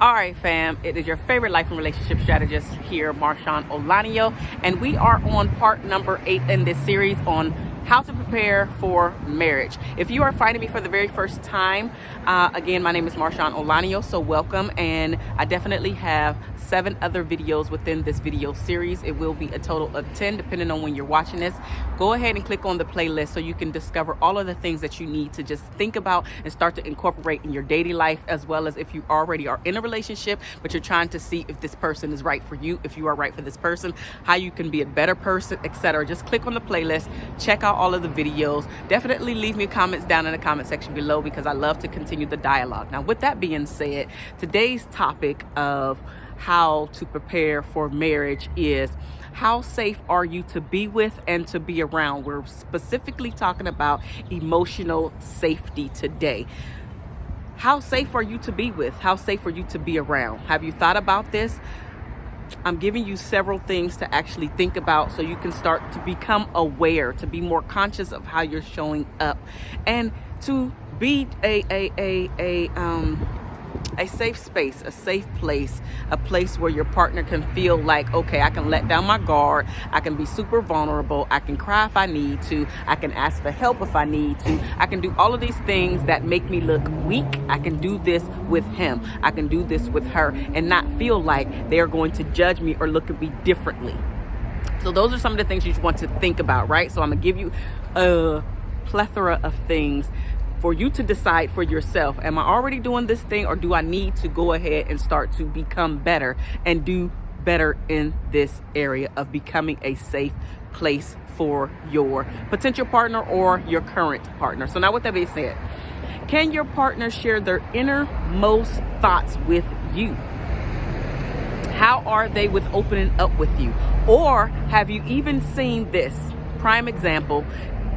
All right, fam, it is your favorite life and relationship strategist here, MarshaunO, and we are on part number 8 in this series on how to prepare for marriage. If you are finding me for the very first time, again, my name is MarshaunO, so welcome, and I definitely have 7 other videos within this video series. It will be a total of 10, depending on when you're watching this. Go ahead and click on the playlist so you can discover all of the things that you need to just think about and start to incorporate in your daily life, as well as if you already are in a relationship, but you're trying to see if this person is right for you, if you are right for this person, how you can be a better person, etc. Just click on the playlist, check out all of the videos. Definitely leave me comments down in the comment section below because I love to continue the dialogue. Now, with that being said, today's topic of how to prepare for marriage is how safe are you to be with and to be around. We're specifically talking about emotional safety today. How safe are you to be with? How safe are you to be around? Have you thought about this? I'm giving you several things to actually think about so you can start to become aware, to be more conscious of how you're showing up, and to be a safe space, a safe place, a place where your partner can feel like, okay, I can let down my guard, I can be super vulnerable, I can cry if I need to, I can ask for help if I need to, I can do all of these things that make me look weak. I can do this with him, I can do this with her, and not feel like they're going to judge me or look at me differently. So those are some of the things you want to think about, right? So I'm gonna give you a plethora of things for you to decide for yourself. Am I already doing this thing, or do I need to go ahead and start to become better and do better in this area of becoming a safe place for your potential partner or your current partner? So now with that being said, can your partner share their innermost thoughts with you? How are they with opening up with you? Or have you even seen this? Prime example,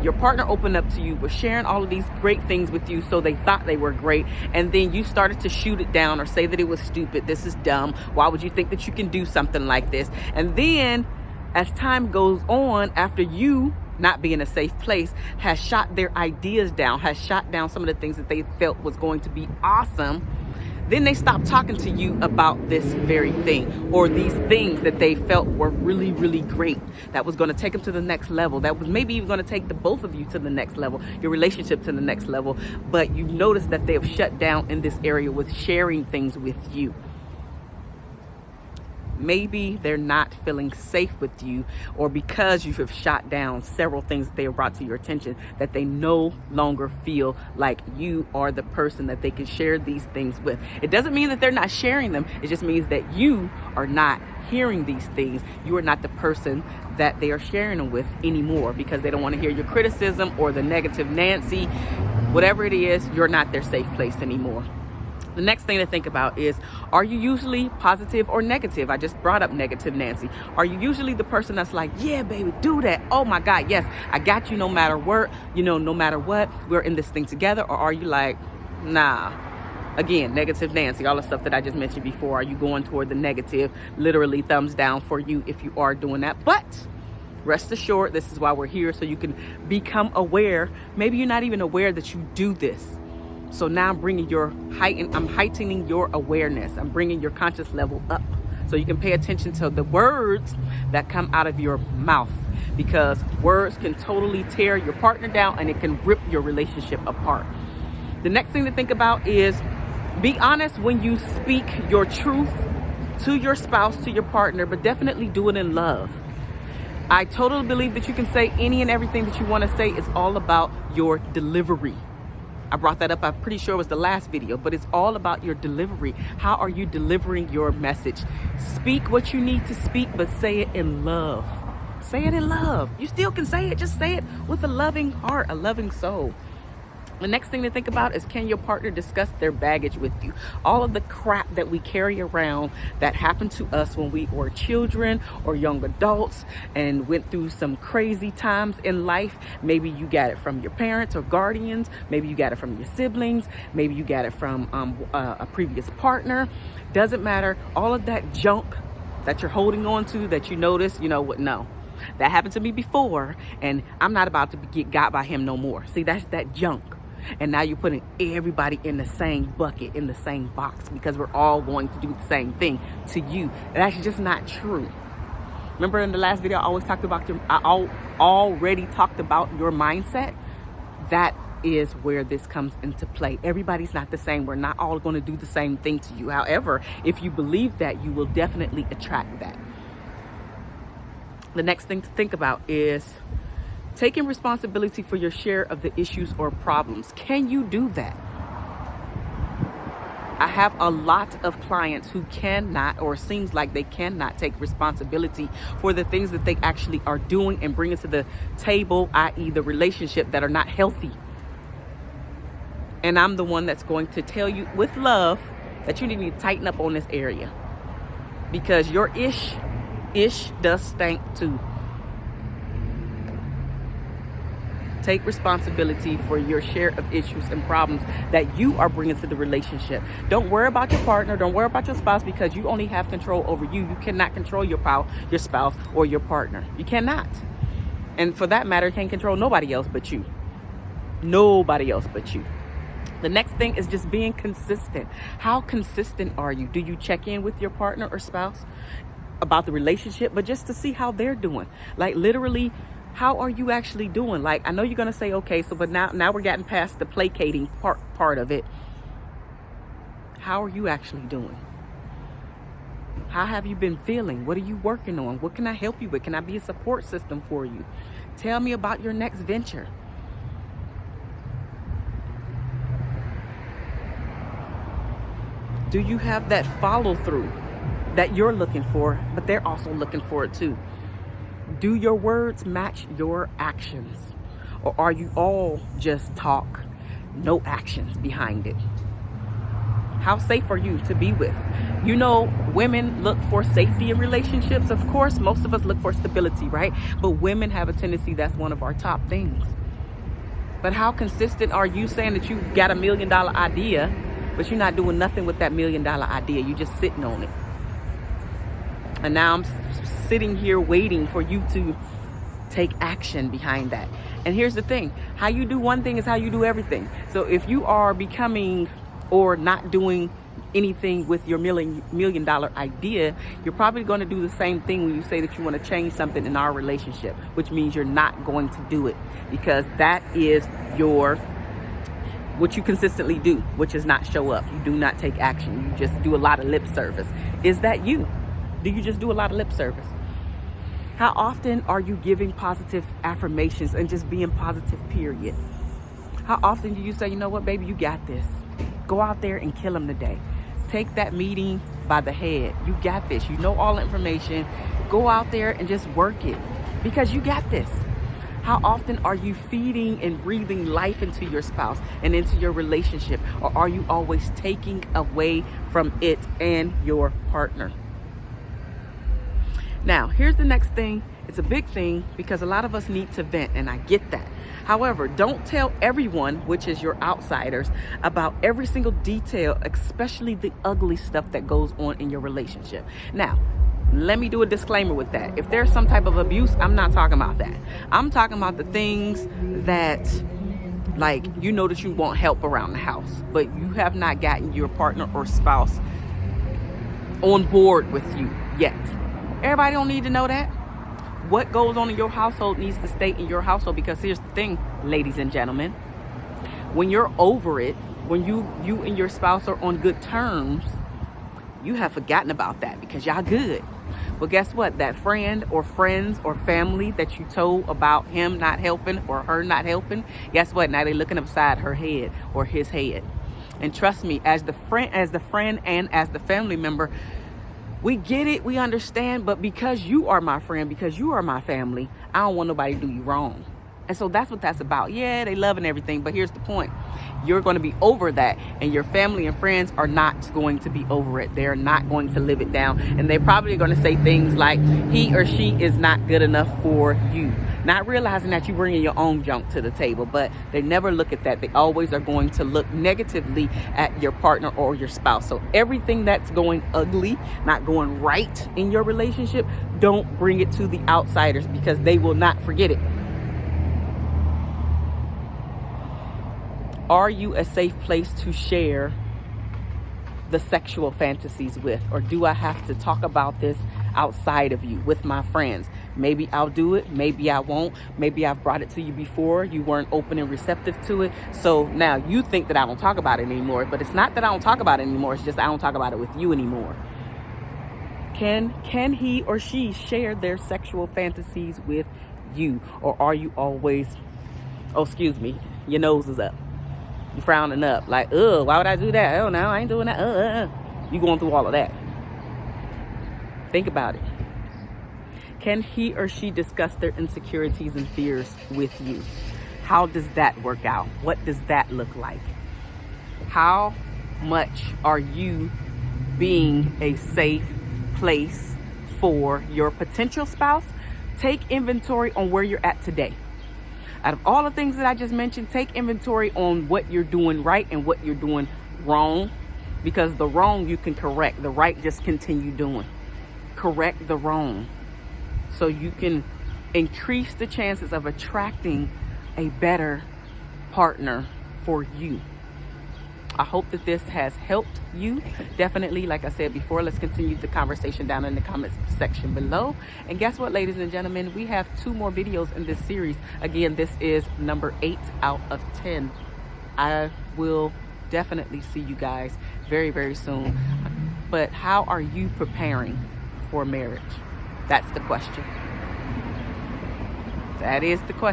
your partner opened up to you, was sharing all of these great things with you, so they thought they were great, and then you started to shoot it down or say that it was stupid, this is dumb, why would you think that you can do something like this? And then as time goes on, after you not being a safe place has shot their ideas down, has shot down some of the things that they felt was going to be awesome, then they stop talking to you about this very thing, or these things that they felt were really, really great, that was going to take them to the next level, that was maybe even going to take the both of you to the next level, your relationship to the next level. But you notice that they have shut down in this area with sharing things with you. Maybe they're not feeling safe with you, or because you have shot down several things that they have brought to your attention, that they no longer feel like you are the person that they can share these things with. It doesn't mean that they're not sharing them. It just means that you are not hearing these things. You are not the person that they are sharing them with anymore, because they don't want to hear your criticism or the negative Nancy. Whatever it is, you're not their safe place anymore. The next thing to think about is, are you usually positive or negative? I just brought up negative Nancy. Are you usually the person that's like, yeah, baby, do that. Oh my God, yes, I got you no matter what, no matter what, we're in this thing together? Or are you like, nah, again, negative Nancy, all the stuff that I just mentioned before? Are you going toward the negative, literally thumbs down for you if you are doing that? But rest assured, this is why we're here, so you can become aware. Maybe you're not even aware that you do this. So now I'm heightening your awareness. I'm bringing your conscious level up so you can pay attention to the words that come out of your mouth, because words can totally tear your partner down and it can rip your relationship apart. The next thing to think about is, be honest when you speak your truth to your spouse, to your partner, but definitely do it in love. I totally believe that you can say any and everything that you want to say. It's all about your delivery. I brought that up, I'm pretty sure it was the last video, but it's all about your delivery. How are you delivering your message? Speak what you need to speak, but say it in love. Say it in love. You still can say it, just say it with a loving heart, a loving soul. The next thing to think about is, can your partner discuss their baggage with you? All of the crap that we carry around that happened to us when we were children or young adults and went through some crazy times in life. Maybe you got it from your parents or guardians. Maybe you got it from your siblings. Maybe you got it from a previous partner. Doesn't matter. All of that junk that you're holding on to that you notice, no. That happened to me before, and I'm not about to get got by him no more. See, that's that junk. And now you're putting everybody in the same bucket, in the same box, because we're all going to do the same thing to you. That's just not true. Remember in the last video, I already talked about your mindset. That is where this comes into play. Everybody's not the same. We're not all going to do the same thing to you. However, if you believe that, you will definitely attract that. The next thing to think about is taking responsibility for your share of the issues or problems. Can you do that? I have a lot of clients who cannot, or seems like they cannot, take responsibility for the things that they actually are doing and bringing to the table, i.e. the relationship, that are not healthy. And I'm the one that's going to tell you with love that you need to tighten up on this area, because your ish does stink too. Take responsibility for your share of issues and problems that you are bringing to the relationship. Don't worry about your partner. Don't worry about your spouse, because you only have control over you. You cannot control your spouse or your partner. You cannot. And for that matter, you can't control nobody else but you. Nobody else but you. The next thing is just being consistent. How consistent are you? Do you check in with your partner or spouse about the relationship, but just to see how they're doing? Like literally, how are you actually doing? Like, I know you're going to say, okay, so, but now we're getting past the placating part of it. How are you actually doing? How have you been feeling? What are you working on? What can I help you with? Can I be a support system for you? Tell me about your next venture. Do you have that follow through that you're looking for, but they're also looking for it too? Do your words match your actions? Or are you all just talk, no actions behind it? How safe are you to be with? You know, women look for safety in relationships. Of course, most of us look for stability, right? But women have a tendency, that's one of our top things. But how consistent are you saying that you got $1 million idea, but you're not doing nothing with that $1 million idea? You're just sitting on it. And now I'm sitting here waiting for you to take action behind that. And here's the thing. How you do one thing is how you do everything. So if you are becoming or not doing anything with your $1 million idea, you're probably going to do the same thing when you say that you want to change something in our relationship, which means you're not going to do it, because that is what you consistently do, which is not show up. You do not take action. You just do a lot of lip service. Is that you? Do you just do a lot of lip service? How often are you giving positive affirmations and just being positive, period? How often do you say, you know what, baby, you got this. Go out there and kill them today. Take that meeting by the head. You got this. You know all the information. Go out there and just work it, because you got this. How often are you feeding and breathing life into your spouse and into your relationship? Or are you always taking away from it and your partner? Now, here's the next thing. It's a big thing, because a lot of us need to vent, and I get that. However, don't tell everyone, which is your outsiders, about every single detail, especially the ugly stuff that goes on in your relationship. Now, let me do a disclaimer with that. If there's some type of abuse, I'm not talking about that. I'm talking about the things that, like, you know that you want help around the house, but you have not gotten your partner or spouse on board with you yet. Everybody don't need to know that. What goes on in your household needs to stay in your household, because here's the thing, ladies and gentlemen. When you're over it, when you and your spouse are on good terms, you have forgotten about that because y'all good. But guess what? That friend or friends or family that you told about him not helping or her not helping, guess what? Now they're looking upside her head or his head. And trust me, as the friend and as the family member, we get it, we understand, but because you are my friend, because you are my family, I don't want nobody to do you wrong. And so that's what that's about. Yeah, they love and everything, but here's the point. You're going to be over that, and your family and friends are not going to be over it. They're not going to live it down, and they're probably going to say things like, he or she is not good enough for you. Not realizing that you're bringing your own junk to the table, but they never look at that. They always are going to look negatively at your partner or your spouse. So everything that's going ugly, not going right in your relationship, don't bring it to the outsiders, because they will not forget it. Are you a safe place to share the sexual fantasies with? Or do I have to talk about this outside of you with my friends? Maybe I'll do it, maybe I won't. Maybe I've brought it to you before, you weren't open and receptive to it, so now you think that I don't talk about it anymore. But it's not that I don't talk about it anymore, it's just I don't talk about it with you anymore. Can he or she share their sexual fantasies with you? Or are you always, oh excuse me, your nose is up, you frowning up, like, why would I do that? Oh no, I ain't doing that. You going through all of that. Think about it. Can he or she discuss their insecurities and fears with you? How does that work out? What does that look like? How much are you being a safe place for your potential spouse? Take inventory on where you're at today. Out of all the things that I just mentioned, take inventory on what you're doing right and what you're doing wrong, because the wrong you can correct, the right just continue doing. Correct the wrong so you can increase the chances of attracting a better partner for you. I hope that this has helped you. Definitely, like I said before, let's continue the conversation down in the comments section below. And guess what, ladies and gentlemen, we have 2 more videos in this series. Again, this is number 8 out of 10. I will definitely see you guys very, very soon. But how are you preparing for marriage? That's the question. That is the question.